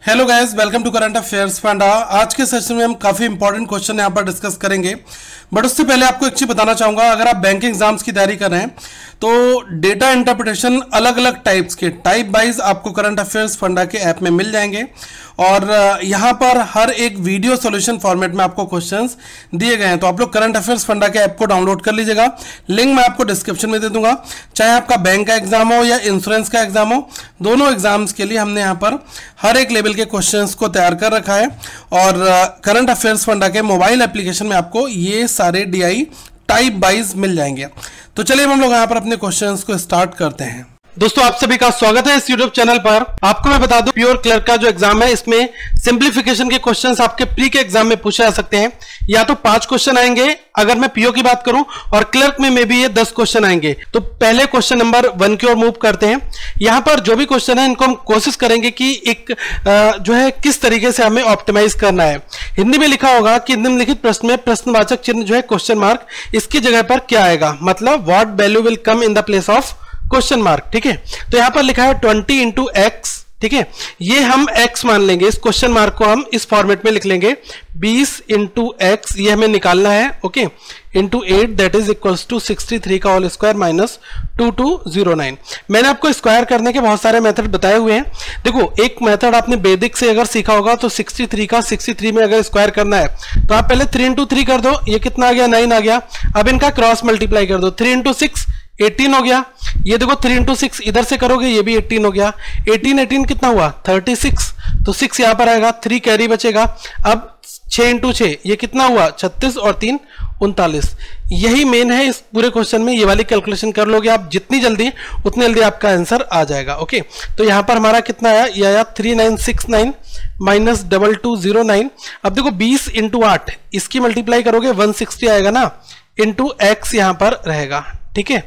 Hello guys, welcome to current affairs Funda. आज के session में हम काफ़ी इंपॉर्टेंट क्वेश्चन यहाँ पर डिस्कस करेंगे, बट उससे पहले आपको एक चीज़ बताना चाहूँगा। अगर आप बैंक एग्जाम्स की तैयारी कर रहे हैं तो डेटा इंटरप्रिटेशन अलग अलग टाइप्स के टाइप वाइज आपको करंट अफेयर्स फंडा के ऐप में मिल जाएंगे और यहाँ पर हर एक वीडियो सॉल्यूशन फॉर्मेट में आपको क्वेश्चंस दिए गए हैं। तो आप लोग करंट अफेयर्स फंडा के ऐप को डाउनलोड कर लीजिएगा, लिंक मैं आपको डिस्क्रिप्शन में दे दूंगा। चाहे आपका बैंक का एग्जाम हो या इंश्योरेंस का एग्जाम हो, दोनों एग्जाम्स के लिए हमने यहाँ पर हर एक लेवल के क्वेश्चंस को तैयार कर रखा है और करंट अफेयर्स फंडा के मोबाइल एप्लीकेशन में आपको ये सारे डीआई टाइप वाइज मिल जाएंगे। तो चलिए हम लोग यहाँ पर अपने क्वेश्चंस को स्टार्ट करते हैं। दोस्तों, आप सभी का स्वागत है इस यूट्यूब चैनल पर। आपको मैं बता दूं, प्योर क्लर्क का जो एग्जाम है इसमें सिंप्लीफिकेशन के क्वेश्चंस आपके प्री के एग्जाम में पूछे जा सकते हैं। या तो 5 क्वेश्चन आएंगे अगर मैं पीओ की बात करूं, और क्लर्क में भी ये 10 क्वेश्चन आएंगे। तो पहले क्वेश्चन नंबर 1 की ओर मूव करते हैं। यहां पर जो भी क्वेश्चन है इनको हम कोशिश करेंगे कि एक जो है किस तरीके से हमें ऑप्टिमाइज करना है। हिंदी में लिखा होगा कि निम्नलिखित प्रश्न में प्रश्नवाचक चिन्ह जो है क्वेश्चन मार्क, इसकी जगह पर क्या आएगा, मतलब what value will come in the place of question mark. ठीक है, तो यहां पर लिखा है 20 इंटू एक्स। ठीक है, ये हम x मान लेंगे, इस क्वेश्चन मार्क को हम इस फॉर्मेट में लिख लेंगे 20 इंटू एक्स, ये हमें निकालना है। Okay, into 8 that is equals to 63 का होल स्क्वायर माइनस 2209। मैंने आपको स्क्वायर करने के बहुत सारे मेथड बताए हुए हैं। देखो, एक मेथड आपने वैदिक से अगर सीखा होगा तो 63 का 63 में अगर स्क्वायर करना है तो आप पहले 3 इंटू 3 कर दो, ये कितना आ गया, 9 आ गया। अब इनका क्रॉस मल्टीप्लाई कर दो, 3 इंटू 6 18 हो गया। ये देखो 3 इंटू 6 इधर से करोगे, ये भी 18 हो गया। 18 कितना हुआ, 36, तो 6 यहां पर आएगा, 3 कैरी बचेगा। अब 6 इंटू 6 ये कितना हुआ, 36 और 3 39। यही मेन है इस पूरे क्वेश्चन में। ये वाली कैलकुलेशन कर लोगे आप जितनी जल्दी, उतनी जल्दी आपका आंसर आ जाएगा। ओके, तो यहां पर हमारा कितना आया, ये आया 3969 माइनस 2209। अब देखो 20 इंटू 8, इसकी मल्टीप्लाई करोगे 160 आएगा ना, इंटू एक्स यहां पर रहेगा। ठीक है,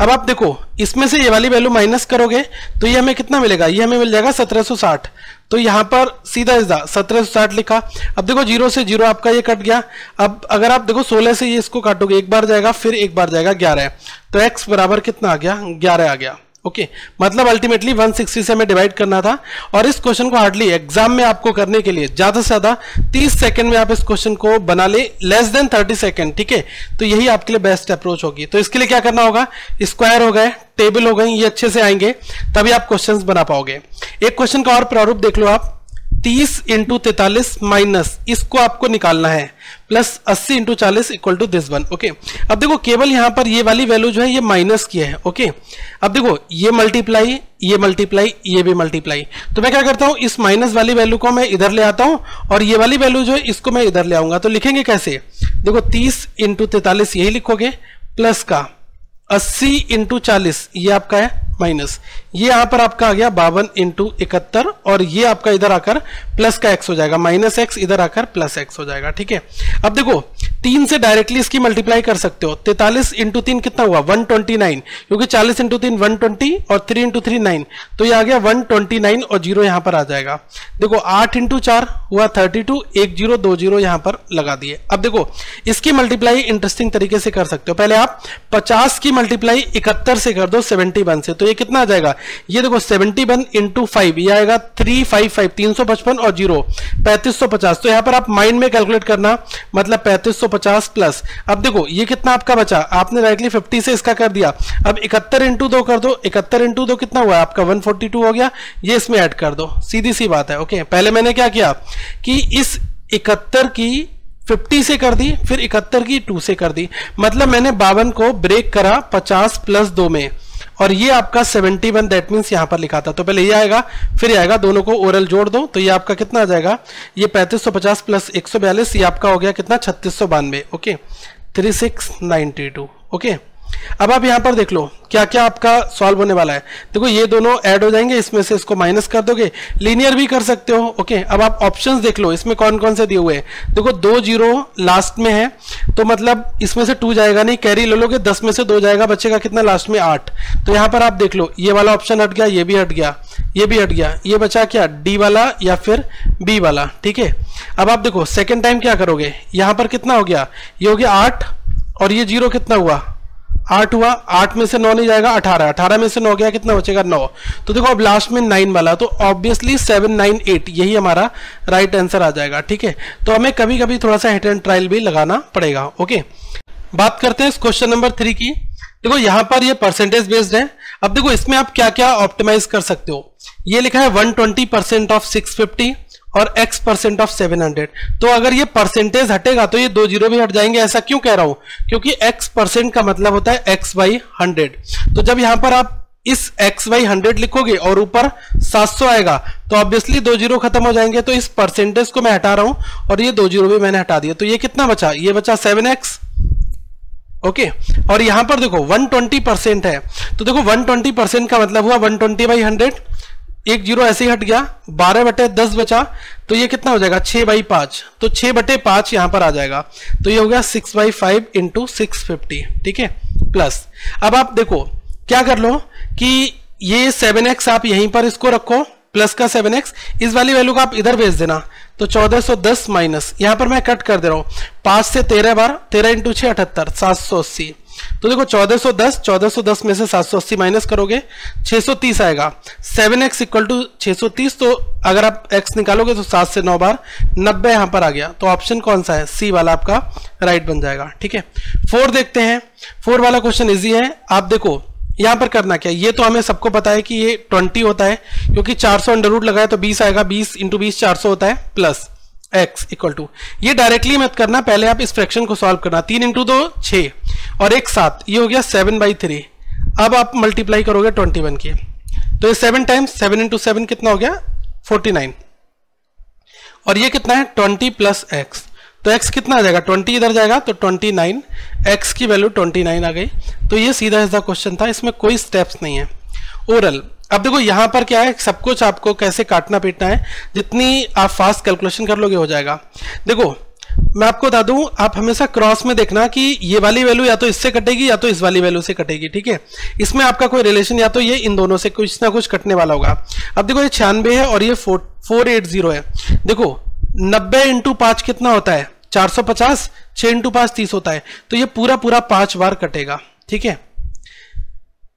अब आप देखो इसमें से ये वाली वैल्यू माइनस करोगे तो ये हमें कितना मिलेगा, ये हमें मिल जाएगा 1760। तो यहां पर सीधा 1760 लिखा। अब देखो 0 से 0 आपका ये कट गया। अब अगर आप देखो 16 से ये इसको काटोगे, एक बार जाएगा फिर एक बार जाएगा 11, तो x बराबर कितना आ गया, 11 आ गया। ओके, मतलब अल्टीमेटली 160 से हमें डिवाइड करना था। और इस क्वेश्चन को हार्डली एग्जाम में आपको करने के लिए ज्यादा से ज्यादा 30 सेकंड में आप इस क्वेश्चन को बना ले, लेस देन 30 सेकंड। ठीक है, तो यही आपके लिए बेस्ट अप्रोच होगी। तो इसके लिए क्या करना होगा, स्क्वायर हो गए, टेबल हो गई, ये अच्छे से आएंगे तभी आप क्वेश्चंस बना पाओगे। एक क्वेश्चन का और प्रारूप देख लो आप, 30 इंटू 43 माइनस इसको आपको निकालना है plus 80 into 40 equal to this one. Okay, अब देखो केवल यहां पर ये वाली वैल्यू जो है ये माइनस की है। ओके, अब देखो ये मल्टीप्लाई, ये मल्टीप्लाई, ये भी मल्टीप्लाई। तो मैं क्या करता हूं, इस माइनस वाली वैल्यू को मैं इधर ले आता हूं और ये वाली वैल्यू जो है इसको मैं इधर ले आऊंगा। तो लिखेंगे कैसे, देखो 30 इंटू 43 यही लिखोगे, प्लस का 80 इंटू 40 ये आपका है माइनस, ये यहां पर आपका आ गया 52 इंटू 71, और ये आपका इधर आकर प्लस का x हो जाएगा, माइनस x इधर आकर प्लस x हो जाएगा। ठीक है, अब देखो 3 से डायरेक्टली इसकी मल्टीप्लाई कर सकते हो। 43 इंटू 3 कितना हुआ, 129, क्योंकि 40 इंटू 3 120 और 3 इंटू 3 9, तो ये आ गया 129 और 0 यहां पर आ जाएगा। देखो 8 इंटू 4 हुआ 32, 1 0 2 0 यहां पर लगा दिए। अब देखो इसकी मल्टीप्लाई इंटरेस्टिंग तरीके से कर सकते हो। पहले आप 50 की मल्टीप्लाई 71 से कर दो 71 से, तो ये कितना आ जाएगा, ये देखो 71 इंटू 5 ये आएगा 355, 355 और 0 3550। तो यहां पर आप माइंड में कैलकुलेट करना, मतलब 3550 प्लस, अब देखो ये कितना आपका बचा, आपने डायरेक्टली 50 से इसका कर दिया। अब 71 इंटू 2 कर दो, 71 इंटू 2 कितना हुआ आपका 142 हो गया, ये इसमें ऐड कर दो, सीधी सी बात है। ओके, पहले मैंने क्या किया कि इस 71 की 50 से कर दी, फिर 71 की 2 से कर दी, मतलब मैंने 52 को ब्रेक करा 50 प्लस 2 में, और ये आपका 71 दैट मीन्स यहां पर लिखा था। तो पहले ये आएगा फिर ये आएगा, दोनों को ओरल जोड़ दो तो ये आपका कितना आ जाएगा, ये 3550 प्लस 142, ये आपका हो गया कितना 3692। ओके, 3692। ओके, अब आप यहां पर देख लो क्या क्या आपका सॉल्व होने वाला है। देखो ये दोनों ऐड हो जाएंगे, इसमें से इसको माइनस कर दोगे, लीनियर भी कर सकते हो। ओके, अब आप ऑप्शंस देख लो, इसमें कौन कौन से दिए हुए हैं। देखो 2 0 लास्ट में है, तो मतलब इसमें से 2 जाएगा नहीं, कैरी ले लोगे, 10 में से 2 जाएगा, बचेगा कितना लास्ट में 8। तो यहां पर आप देख लो ये वाला ऑप्शन हट गया, ये भी हट गया, ये भी हट गया, ये बचा क्या, डी वाला या फिर बी वाला। ठीक है, अब आप देखो सेकेंड टाइम क्या करोगे, यहां पर कितना हो गया, ये हो गया 8 और ये 0 कितना हुआ 8 हुआ, 8 में से 9 नहीं जाएगा, 18, 18 में से 9 गया, कितना बचेगा 9। तो देखो अब लास्ट में 9 वाला, तो ऑब्वियसली 7, 9, 8 यही हमारा राइट आंसर आ जाएगा। ठीक है, तो हमें कभी कभी थोड़ा सा हिट एंड ट्रायल भी लगाना पड़ेगा। ओके, बात करते हैं क्वेश्चन नंबर 3 की। देखो यहाँ पर ये परसेंटेज बेस्ड है। अब देखो इसमें आप क्या क्या ऑप्टिमाइज कर सकते हो। ये लिखा है 120% ऑफ 650 और x% ऑफ 700। तो अगर ये परसेंटेज हटेगा तो ये 2 जीरो भी हट जाएंगे। ऐसा क्यों कह रहा हूं, क्योंकि x% का मतलब होता है x/100। तो जब यहां पर आप इस x/100 लिखोगे और ऊपर 700 आएगा तो ऑब्वियसली 2 जीरो खत्म हो जाएंगे। तो इस परसेंटेज को मैं हटा रहा हूं और ये 2 जीरो भी मैंने हटा दिया। तो ये कितना बचा, ये बचा 7x। ओके, और यहां पर देखो 120% है, तो देखो 120% का मतलब हुआ 120/100, एक जीरो ऐसे ही हट गया, 12/10 बचा, तो ये कितना हो जाएगा 6/5। तो 6/5 यहां पर आ जाएगा, तो ये हो गया 6/5 इंटू 650। ठीक है, प्लस अब आप देखो क्या कर लो कि ये 7x आप यहीं पर इसको रखो, प्लस का 7x, इस वाली वैल्यू को आप इधर भेज देना। तो 1410 माइनस, यहां पर मैं कट कर दे रहा हूं 5 से 13 बार, 13 इंटू 6 78, 780। तो देखो 1410 में से 780 माइनस करोगे 630 आएगा। 7x इक्वल टू 630, तो अगर आप x निकालोगे तो 7 से 9 बार 90 यहां पर आ गया। तो ऑप्शन कौन सा है, सी वाला आपका राइट बन जाएगा। ठीक है, 4 देखते हैं। 4 वाला क्वेश्चन इजी है। आप देखो यहां पर करना क्या, ये तो हमें सबको पता है कि ये 20 होता है, क्योंकि 400 अंडर रूट लगाए तो 20 आएगा, 20 इंटू 20 400 होता है, प्लस x इक्वल टू, ये डायरेक्टली मत करना, पहले आप इस फ्रैक्शन को सॉल्व करना। 3 इंटू 2 6 और 1 7, ये हो गया 7/3। अब आप मल्टीप्लाई करोगे 21 की, तो ये 7 टाइम्स 7 इंटू 7 कितना हो गया 49, और ये कितना है 20 प्लस x। तो x कितना आ जाएगा, 20 इधर जाएगा तो 29, x की वैल्यू 29 आ गई। तो ये सीधा सीधा क्वेश्चन था, इसमें कोई स्टेप्स नहीं है। ओरल, अब देखो यहां पर क्या है, सब कुछ आपको कैसे काटना पीटना है, जितनी आप फास्ट कैलकुलेशन कर लोगे हो जाएगा। देखो मैं आपको बता दूं, आप हमेशा क्रॉस में देखना कि ये वाली वैल्यू या तो इससे कटेगी या तो इस वाली वैल्यू से कटेगी। ठीक है, इसमें आपका कोई रिलेशन या तो ये इन दोनों से कुछ ना कुछ कटने वाला होगा। अब देखो ये 96 है और ये 480 है। देखो 90 इंटू 5 कितना होता है 450, 6 इंटू 5 30 होता है, तो ये पूरा 5 बार कटेगा। ठीक है,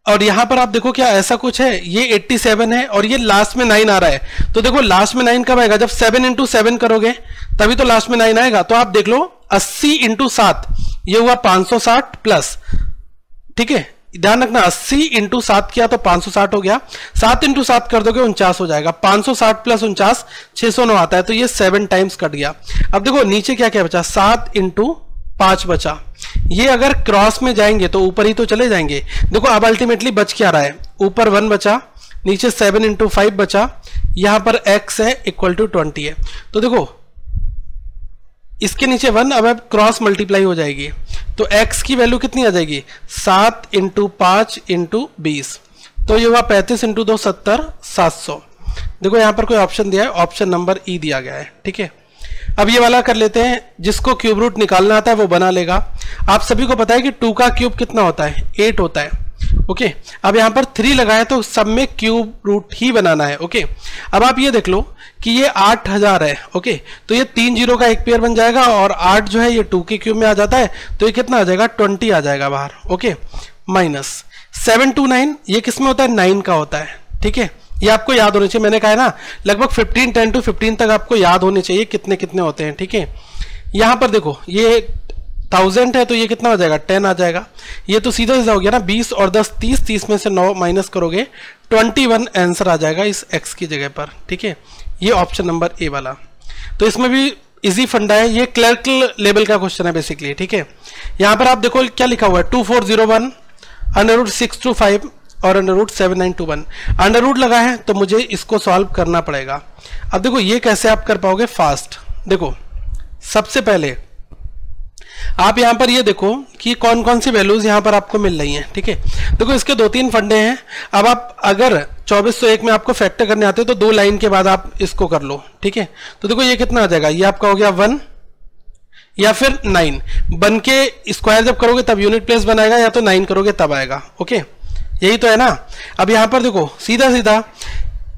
और यहां पर आप देखो क्या ऐसा कुछ है, ये 87 है और ये लास्ट में 9 आ रहा है। तो देखो लास्ट में 9 कब आएगा, जब 7 इंटू 7 करोगे तभी तो लास्ट में 9 आएगा। तो आप देख लो 80 इंटू 7, ये हुआ 560 प्लस। ठीक है, ध्यान रखना 80 इंटू 7 किया तो 560 हो गया, 7 इंटू 7 कर दोगे 49 हो जाएगा, 560 प्लस 49 609 आता है। तो ये 7 टाइम्स कट गया। अब देखो नीचे क्या क्या बचा, 7 इंटू 5 बचा। ये अगर क्रॉस में जाएंगे तो ऊपर ही तो चले जाएंगे। देखो अब अल्टीमेटली बच क्या रहा है, ऊपर 1 बचा, नीचे 7 इंटू 5 बचा, यहां पर x है इक्वल टू 20 है। तो देखो इसके नीचे 1, अब क्रॉस मल्टीप्लाई हो जाएगी तो x की वैल्यू कितनी आ जाएगी 7 इंटू 5 इंटू 20, तो ये हुआ 35 इंटू 2 70, 700। देखो यहां पर कोई ऑप्शन दिया है, ऑप्शन नंबर ई दिया गया है। ठीक है, अब ये वाला कर लेते हैं, जिसको क्यूब रूट निकालना आता है वो बना लेगा। आप सभी को पता है कि 2 का क्यूब कितना होता है 8 होता है। ओके, अब यहां पर 3 लगाए तो सब में क्यूब रूट ही बनाना है। ओके, अब आप ये देख लो कि ये 8000 है। ओके, तो ये 3 जीरो का एक पेयर बन जाएगा और 8 जो है ये 2 के क्यूब में आ जाता है, तो ये कितना आ जाएगा 20 आ जाएगा बाहर। ओके, माइनस 729, ये किस में होता है 9 का होता है। ठीक है, ये आपको याद होने चाहिए, मैंने कहा है ना लगभग 15 10 to 15 तक आपको याद होने चाहिए कितने कितने होते हैं। ठीक है, यहां पर देखो ये 1000 है तो ये कितना हो जाएगा 10 आ जाएगा। ये तो सीधा सीधा हो गया ना, 20 और 10 30, 30 में से 9 माइनस करोगे 21 आंसर आ जाएगा इस x की जगह पर। ठीक है, ये ऑप्शन नंबर ए वाला। तो इसमें भी इजी फंडा है, ये क्लर्क लेवल का क्वेश्चन है बेसिकली। ठीक है, यहां पर आप देखो क्या लिखा हुआ है 2401 √625 और √7921। अंडर रूट लगा है तो मुझे इसको सॉल्व करना पड़ेगा। अब देखो ये कैसे आप कर पाओगे फास्ट। देखो सबसे पहले आप यहां पर ये देखो कि कौन कौन सी वैल्यूज यहां पर आपको मिल रही हैं। ठीक है, देखो इसके 2-3 फंडे हैं। अब आप अगर 2401 में आपको फैक्टर करने आते तो 2 लाइन के बाद आप इसको कर लो। ठीक है, तो देखो ये कितना आ जाएगा, ये आपका हो गया 1 या फिर 9 बन के स्क्वायर जब करोगे तब यूनिट प्लेस बनाएगा, या तो 9 करोगे तब आएगा। ओके, यही तो है ना। अब यहां पर देखो सीधा सीधा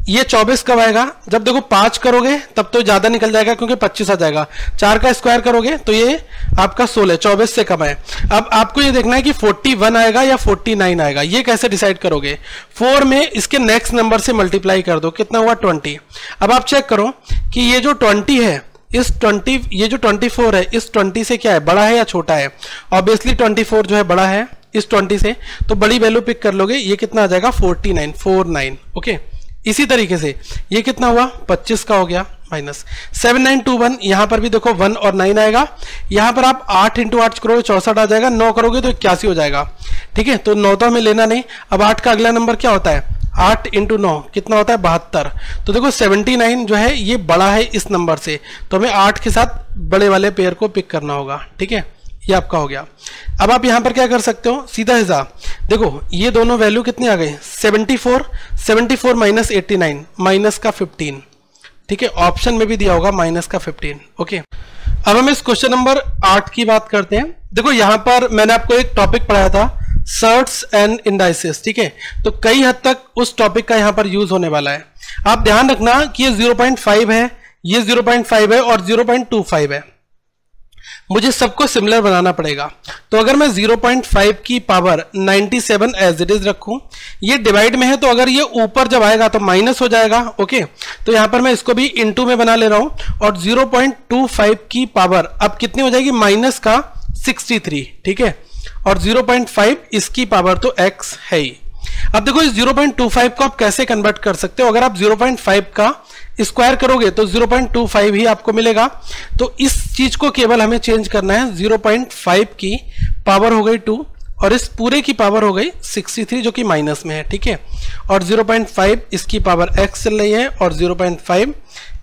ये 24 कब आएगा? जब देखो 5 करोगे तब तो ज्यादा निकल जाएगा क्योंकि 25 आ जाएगा। 4 का स्क्वायर करोगे तो ये आपका 16, 24 से कम है। अब आपको ये देखना है कि 41 आएगा या 49 आएगा। ये कैसे डिसाइड करोगे? 4 में इसके नेक्स्ट नंबर से मल्टीप्लाई कर दो, कितना हुआ? 20। अब आप चेक करो कि ये जो 20 है इस 20, ये जो 24 है इस 20 से क्या है, बड़ा है या छोटा है? ऑब्वियसली 24 जो है बड़ा है इस 20 से, तो बड़ी वैल्यू पिक कर लोगे। ये कितना आ जाएगा? 49। ओके, इसी तरीके से ये कितना हुआ? 25 का हो गया माइनस 7921। यहां पर भी देखो 1 और 9 आएगा। यहां पर आप 8 × 8 करोगे 64 आ जाएगा, 9 करोगे तो 81 हो जाएगा। ठीक है, तो 9 तो हमें लेना नहीं। अब 8 का अगला नंबर क्या होता है? 8 × 9 कितना होता है? 72। तो देखो 79 जो है ये बड़ा है इस नंबर से, तो हमें 8 के साथ बड़े वाले पेयर को पिक करना होगा। ठीक है, ये आपका हो गया। अब आप यहां पर क्या कर सकते हो? सीधा हिसाब देखो, ये दोनों वैल्यू कितनी आ गई? 74 माइनस 89 माइनस का 15। ठीक है, ऑप्शन में भी दिया होगा माइनस का 15। ओके, अब हम इस क्वेश्चन नंबर 8 की बात करते हैं। देखो यहां पर मैंने आपको एक टॉपिक पढ़ाया था, सर्ट्स एंड इंडाइसेस। ठीक है, तो कई हद तक उस टॉपिक का यहां पर यूज होने वाला है। आप ध्यान रखना कि ये 0.5 है, ये 0.5 है और 0.25 है। मुझे सबको सिमिलर बनाना पड़ेगा। तो अगर मैं 0.5 की पावर 97 एज इट इज रखूं, ये डिवाइड में है तो अगर ये ऊपर जब आएगा तो माइनस हो जाएगा। ओके, तो यहां पर मैं इसको भी इनटू में बना ले रहा हूं। और 0.25 की पावर अब कितनी हो जाएगी? माइनस का 63। ठीक है, और 0.5 इसकी पावर तो x है ही। अब देखो इस 0.25 को आप कैसे कन्वर्ट कर सकते हो? अगर आप 0.5 का स्क्वायर करोगे तो 0.25 ही आपको मिलेगा। तो इस चीज को केवल हमें चेंज करना है। 0.5 की पावर हो गई 2 और इस पूरे की पावर हो गई 63 जो कि माइनस में है। ठीक है, और 0.5 इसकी पावर x चल रही है और 0.5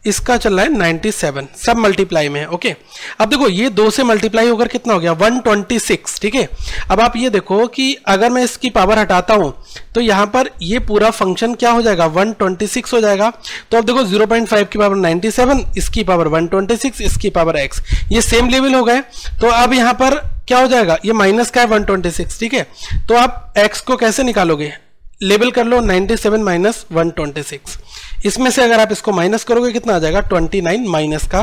इसका चल रहा है 97, सब मल्टीप्लाई में है। ओके, अब देखो ये 2 से मल्टीप्लाई होकर कितना हो गया? 126। ठीक है, अब आप ये देखो कि अगर मैं इसकी पावर हटाता हूं तो यहां पर ये पूरा फंक्शन क्या हो जाएगा? 126 हो जाएगा। तो अब देखो 0.5 की पावर 97, इसकी पावर 126, इसकी पावर x, ये सेम लेवल हो गए। तो अब यहां पर क्या हो जाएगा? ये माइनस का है 126। ठीक है, तो आप x को कैसे निकालोगे? लेबल कर लो 97 माइनस 126। इसमें से अगर आप इसको माइनस करोगे कितना आ जाएगा? 29 माइनस का।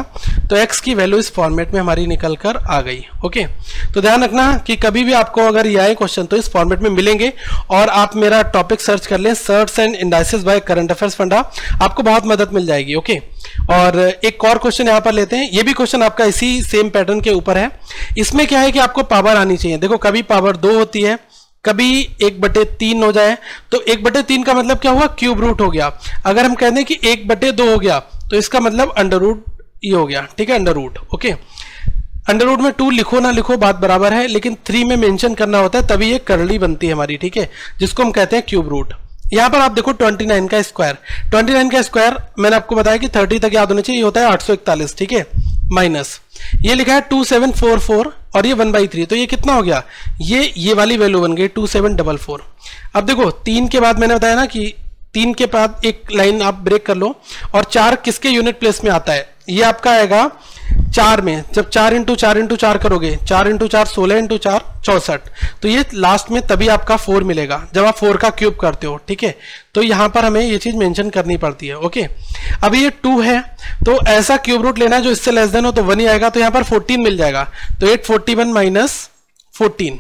तो x की वैल्यू इस फॉर्मेट में हमारी निकल कर आ गई। ओके, तो ध्यान रखना कि कभी भी आपको अगर ये आए क्वेश्चन तो इस फॉर्मेट में मिलेंगे। और आप मेरा टॉपिक सर्च कर लें, shirts and indices by current affairs फंडा, आपको बहुत मदद मिल जाएगी। ओके, और एक और क्वेश्चन यहाँ पर लेते हैं। ये भी क्वेश्चन आपका इसी सेम पैटर्न के ऊपर है। इसमें क्या है कि आपको पावर आनी चाहिए। देखो कभी पावर 2 होती है, कभी 1/3 हो जाए। तो 1/3 का मतलब क्या हुआ? क्यूब रूट हो गया। अगर हम कहते हैं कि 1/2 हो गया तो इसका मतलब अंडर रूट ये हो गया। ठीक है, under root. Okay, under root में 2 लिखो ना लिखो बात बराबर है, लेकिन 3 में मेंशन करना होता है तभी ये करली बनती है हमारी। ठीक है, जिसको हम कहते हैं क्यूब रूट। यहां पर आप देखो 29 का स्क्वायर, 29 का स्क्वायर मैंने आपको बताया कि 30 तक याद होना चाहिए, ये होता है 841। ठीक है, माइनस ये लिखा है 2744 और ये 1/3, तो ये कितना हो गया? ये वाली वैल्यू बन गई 2744। अब देखो 3 के बाद मैंने बताया ना कि 3 के बाद एक लाइन आप ब्रेक कर लो। और 4 किसके यूनिट प्लेस में आता है? ये आपका आएगा 4 में। जब 4 × 4 × 4 करोगे, 4 × 4 16 × 4 64, तो ये लास्ट में तभी आपका 4 मिलेगा जब आप 4 का क्यूब करते हो। ठीक है, तो यहां पर हमें ये चीज मेंशन करनी पड़ती है। ओके, अब ये 2 है तो ऐसा क्यूब रूट लेना है जो इससे लेस देन हो, तो 1 ही आएगा। तो यहां पर 14 मिल जाएगा। तो 841 माइनस 14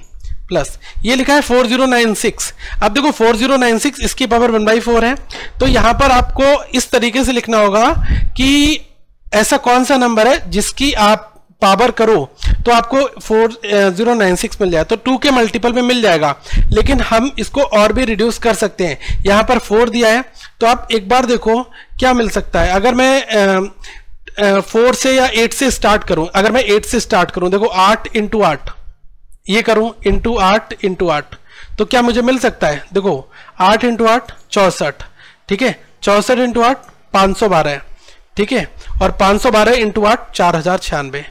प्लस ये लिखा है 4096। अब देखो 4096 इसकी पावर 1/4 है। तो यहां पर आपको इस तरीके से लिखना होगा कि ऐसा कौन सा नंबर है जिसकी आप पावर करो तो आपको 4096 मिल जाए। तो 2 के मल्टीपल में मिल जाएगा, लेकिन हम इसको और भी रिड्यूस कर सकते हैं। यहां पर 4 दिया है तो आप एक बार देखो क्या मिल सकता है। अगर मैं 4 से या 8 से स्टार्ट करूं, अगर मैं 8 से स्टार्ट करूं, देखो 8 × 8 ये करूं × 8 × 8, तो क्या मुझे मिल सकता है? देखो 8 × 8 64। ठीक है, 64 × 8 512 है। ठीक है, और 512 × 8 4096।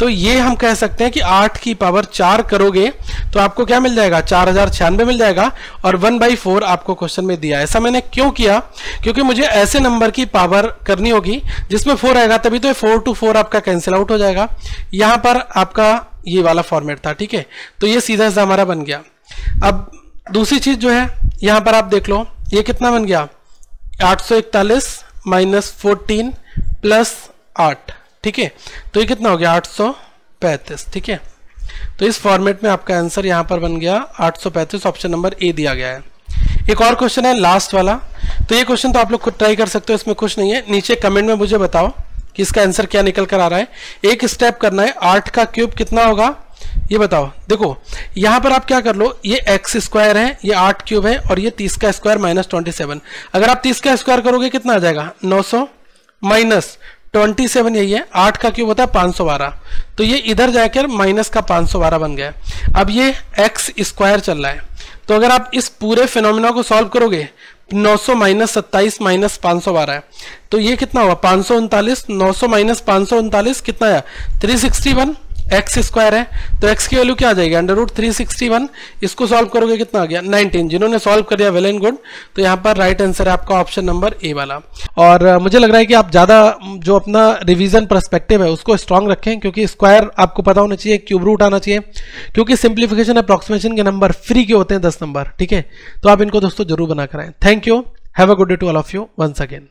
तो ये हम कह सकते हैं कि 8 की पावर 4 करोगे तो आपको क्या मिल जाएगा? 4096 मिल जाएगा। और 1/4 आपको क्वेश्चन में दिया है। ऐसा मैंने क्यों किया? क्योंकि मुझे ऐसे नंबर की पावर करनी होगी जिसमें 4 आएगा, तभी तो 4 to 4 आपका कैंसिल आउट हो जाएगा। यहां पर आपका ये वाला फॉर्मेट था। ठीक है, तो ये सीधा सीधा हमारा बन गया। अब दूसरी चीज जो है यहां पर आप देख लो, ये कितना बन गया? 841 माइनस 14 प्लस 8, ठीक है, तो ये कितना हो गया 835, ठीक है। तो इस फॉर्मेट में आपका आंसर यहाँ पर बन गया 835, ऑप्शन नंबर ए दिया गया है। एक और क्वेश्चन है लास्ट वाला, तो ये क्वेश्चन तो आप लोग खुद ट्राई कर सकते हो, इसमें कुछ नहीं है। नीचे कमेंट में मुझे बताओ कि इसका आंसर क्या निकल कर आ रहा है। एक स्टेप करना है, 8 का क्यूब कितना होगा ये बताओ। देखो यहां पर आप क्या कर लो, ये एक्स स्क्वायर है, ये 8 क्यूब है, और ये 30 का स्क्वायर माइनस 27। अगर आप 30 का स्क्वायर करोगे कितना आ जाएगा 900 माइनस 27, यही है 8 का क्यूब होता है 512, तो ये इधर जाकर माइनस का 512 बन गया। अब ये एक्स स्क्वायर चल रहा है, तो अगर आप इस पूरे फिनोमिना को सॉल्व करोगे 900 माइनस 27 माइनस 512 है, तो ये कितना हुआ 539, 900 माइनस 539 कितना आया 361, एक्स स्क्वायर है, तो एक्स की वैल्यू क्या आ जाएगी √361। इसको सॉल्व करोगे कितना आ गया 19। जिन्होंने सॉल्व कर दिया वेल एंड गुड, तो यहाँ पर राइट आंसर है आपका ऑप्शन नंबर ए वाला। और मुझे लग रहा है कि आप ज़्यादा जो अपना रिवीजन पर्सपेक्टिव है उसको स्ट्रांग रखें, क्योंकि स्क्वायर आपको पता होना चाहिए, क्यूब रूट आना चाहिए, क्योंकि सिंप्लीफिकेशन अप्रॉक्सीमेशन के नंबर फ्री के होते हैं 10 नंबर, ठीक है। तो आप इनको दोस्तों जरूर बना कर आए। Thank you, have a good day to all of you once again.